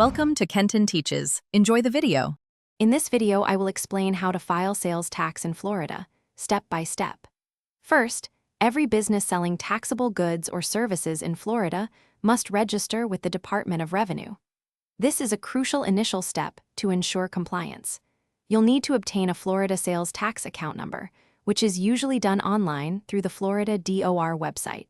Welcome to Kenton Teaches. Enjoy the video. In this video, I will explain how to file sales tax in Florida, step by step. First, every business selling taxable goods or services in Florida must register with the Department of Revenue. This is a crucial initial step to ensure compliance. You'll need to obtain a Florida sales tax account number, which is usually done online through the Florida DOR website.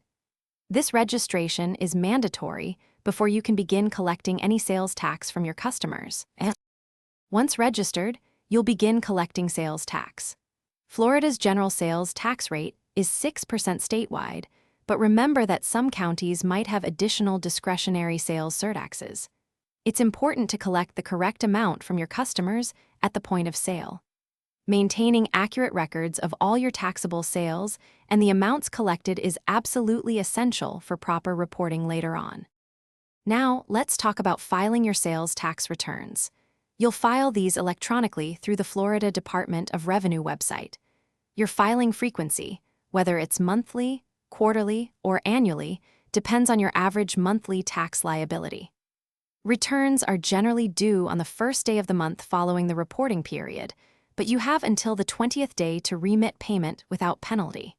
This registration is mandatory before you can begin collecting any sales tax from your customers. Once registered, you'll begin collecting sales tax. Florida's general sales tax rate is 6% statewide, but remember that some counties might have additional discretionary sales surtaxes. It's important to collect the correct amount from your customers at the point of sale. Maintaining accurate records of all your taxable sales and the amounts collected is absolutely essential for proper reporting later on. Now, let's talk about filing your sales tax returns. You'll file these electronically through the Florida Department of Revenue website. Your filing frequency, whether it's monthly, quarterly, or annually, depends on your average monthly tax liability. Returns are generally due on the first day of the month following the reporting period, but you have until the 20th day to remit payment without penalty.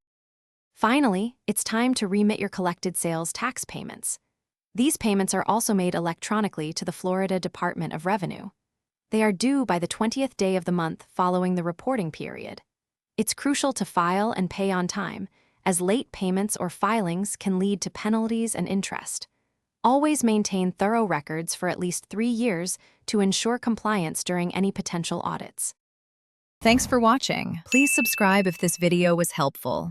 Finally, it's time to remit your collected sales tax payments. These payments are also made electronically to the Florida Department of Revenue. They are due by the 20th day of the month following the reporting period. It's crucial to file and pay on time, as late payments or filings can lead to penalties and interest. Always maintain thorough records for at least 3 years to ensure compliance during any potential audits. Thanks for watching. Please subscribe if this video was helpful.